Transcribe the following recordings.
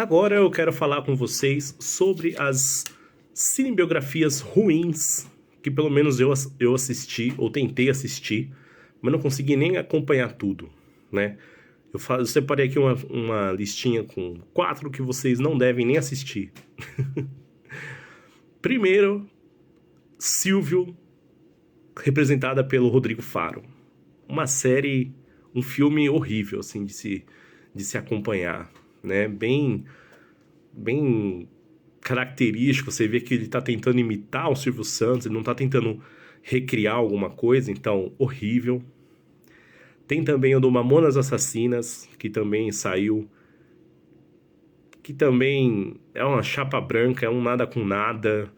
Agora eu quero falar com vocês sobre as cinebiografias ruins que pelo menos eu assisti, ou tentei assistir, mas não consegui nem acompanhar tudo, né? Eu separei aqui uma listinha com 4 que vocês não devem nem assistir. Primeiro, Silvio, representada pelo Rodrigo Faro. Uma série, um filme horrível, assim, de se acompanhar, né? Bem característico, você vê que ele tá tentando imitar o Silvio Santos, ele não tá tentando recriar alguma coisa, então, horrível. Tem também o do Mamonas Assassinas, que também saiu, que também é uma chapa branca, é um nada com nada,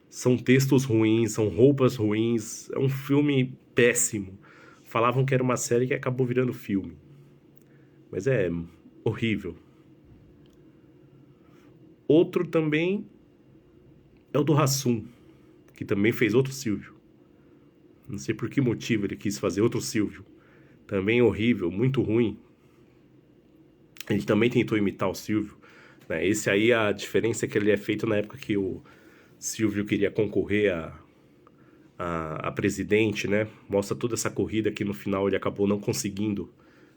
são textos ruins, são roupas ruins, é um filme péssimo. Falavam que era uma série que acabou virando filme, mas é horrível. Outro também é o do Hassum, que também fez outro Silvio. Não sei por que motivo ele quis fazer outro Silvio. Também horrível, muito ruim. Ele também tentou imitar o Silvio, né? Esse aí, a diferença é que ele é feito na época que o Silvio queria concorrer a presidente, né? Mostra toda essa corrida que no final ele acabou não conseguindo,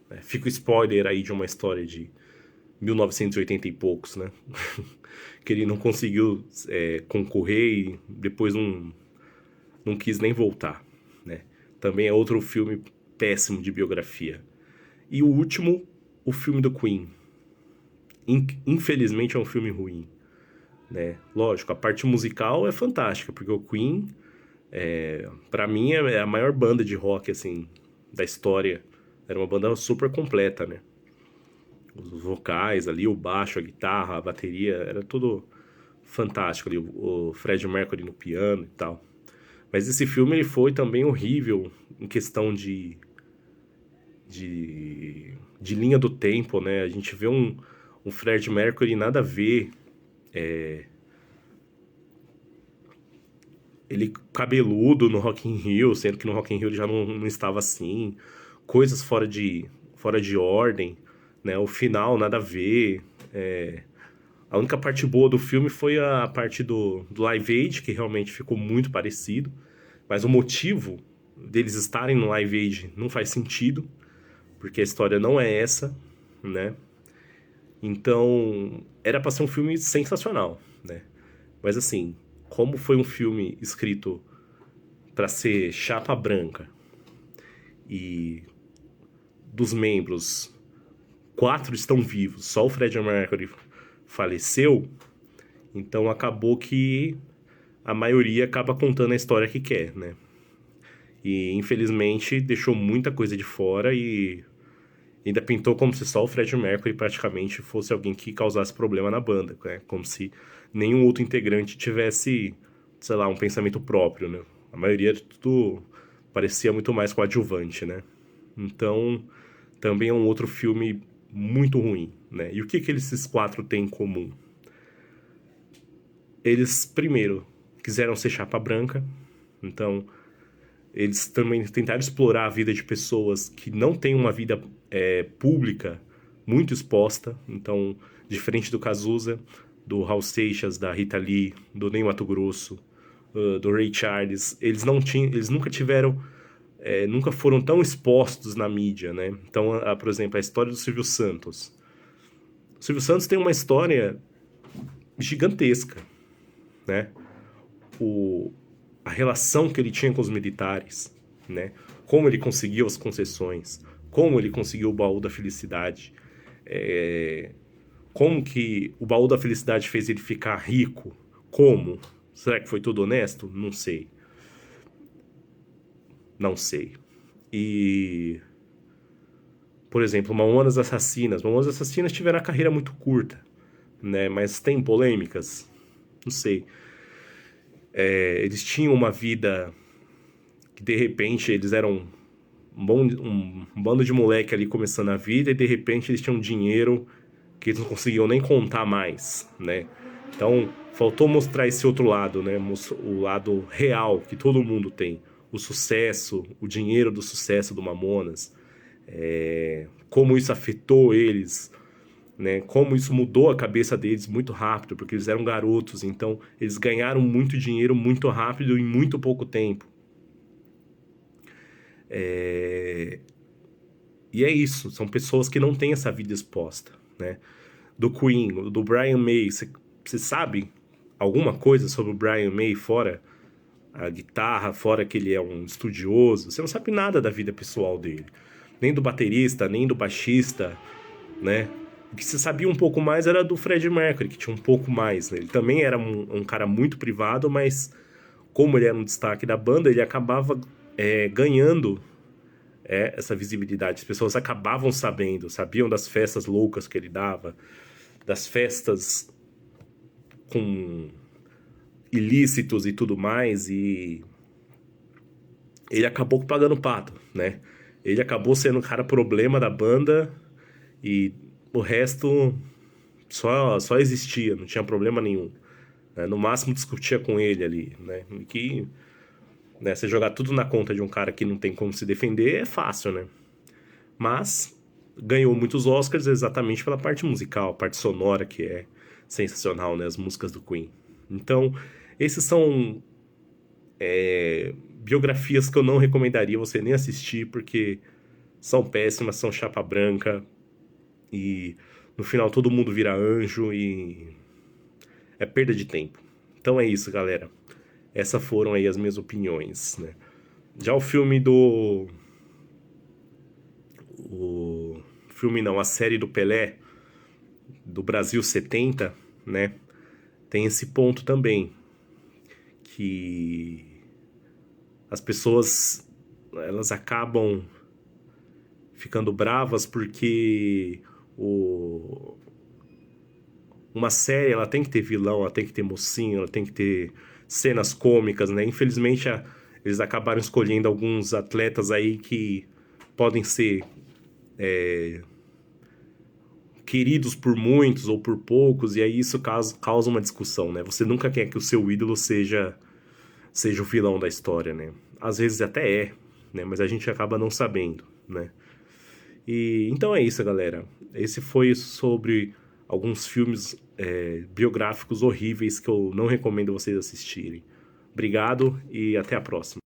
né? Fica o spoiler aí de uma história de 1980 e poucos, né? Que ele não conseguiu concorrer e depois não quis nem voltar, né? Também é outro filme péssimo de biografia. E o último, o filme do Queen. Infelizmente é um filme ruim, né? Lógico, a parte musical é fantástica, porque o Queen, pra mim, é a maior banda de rock, assim, da história. Era uma banda super completa, né? Os vocais ali, o baixo, a guitarra, a bateria, era tudo fantástico ali. O Freddie Mercury no piano e tal. Mas esse filme ele foi também horrível em questão de linha do tempo, né? A gente vê um Freddie Mercury nada a ver. Ele cabeludo no Rock in Rio, sendo que no Rock in Rio ele já não estava assim. Coisas fora de ordem, né? O final nada a ver. A única parte boa do filme foi a parte do Live Aid, que realmente ficou muito parecido. Mas o motivo deles estarem no Live Aid não faz sentido, porque a história não é essa, né? Então, era pra ser um filme sensacional, né? Mas assim, como foi um filme escrito pra ser chapa branca e dos membros, 4 estão vivos, só o Freddie Mercury faleceu, então acabou que a maioria acaba contando a história que quer, né? E infelizmente deixou muita coisa de fora e ainda pintou como se só o Freddie Mercury praticamente fosse alguém que causasse problema na banda, né? Como se nenhum outro integrante tivesse, sei lá, um pensamento próprio, né? A maioria de tudo parecia muito mais coadjuvante, né? Então, também é um outro filme muito ruim, né? E o que esses 4 têm em comum? Eles, primeiro, quiseram ser chapa branca, então eles também tentaram explorar a vida de pessoas que não têm uma vida pública muito exposta. Então, diferente do Cazuza, do Raul Seixas, da Rita Lee, do Ney Matogrosso, do Ray Charles, eles nunca tiveram, nunca foram tão expostos na mídia, né? Então, por exemplo, a história do Silvio Santos. O Silvio Santos tem uma história gigantesca, né? A relação que ele tinha com os militares, né? Como ele conseguiu as concessões, como ele conseguiu o baú da felicidade, como que o baú da felicidade fez ele ficar rico, como? Será que foi tudo honesto? Não sei. Não sei. E, por exemplo, Mamonas Assassinas. Mamonas Assassinas tiveram a carreira muito curta, né? Mas tem polêmicas? Não sei. Eles tinham uma vida que de repente eles eram um bando de moleque ali começando a vida e de repente eles tinham dinheiro que eles não conseguiam nem contar mais, né? Então faltou mostrar esse outro lado, né? O lado real que todo mundo tem, o sucesso, o dinheiro do sucesso do Mamonas, como isso afetou eles, né? Como isso mudou a cabeça deles muito rápido, porque eles eram garotos, então eles ganharam muito dinheiro muito rápido em muito pouco tempo. E é isso, são pessoas que não têm essa vida exposta, né? Do Queen, do Brian May, você sabe alguma coisa sobre o Brian May fora a guitarra, fora que ele é um estudioso? Você não sabe nada da vida pessoal dele, nem do baterista, nem do baixista, né? O que você sabia um pouco mais era do Freddie Mercury, que tinha um pouco mais, né? Ele também era um cara muito privado, mas como ele era um destaque da banda, ele acabava ganhando essa visibilidade. As pessoas acabavam sabendo, sabiam das festas loucas que ele dava, das festas com ilícitos e tudo mais, e ele acabou pagando pato, né? Ele acabou sendo o cara problema da banda e o resto só existia, não tinha problema nenhum, né? No máximo discutia com ele ali, né? E que, né, você jogar tudo na conta de um cara que não tem como se defender é fácil, né? Mas ganhou muitos Oscars exatamente pela parte musical, a parte sonora que é sensacional, né? As músicas do Queen. Então, esses são biografias que eu não recomendaria você nem assistir, porque são péssimas, são chapa branca, e no final todo mundo vira anjo e é perda de tempo. Então é isso, galera. Essas foram aí as minhas opiniões, né? Já o filme do... O filme não, a série do Pelé, do Brasil 70, né? Tem esse ponto também, que as pessoas, elas acabam ficando bravas porque uma série, ela tem que ter vilão, ela tem que ter mocinho, ela tem que ter cenas cômicas, né? Infelizmente, eles acabaram escolhendo alguns atletas aí que podem ser queridos por muitos ou por poucos, e aí isso causa uma discussão, né? Você nunca quer que o seu ídolo seja o vilão da história, né? Às vezes até é, né? Mas a gente acaba não sabendo, né? E então é isso, galera. Esse foi sobre alguns filmes biográficos horríveis que eu não recomendo vocês assistirem. Obrigado e até a próxima.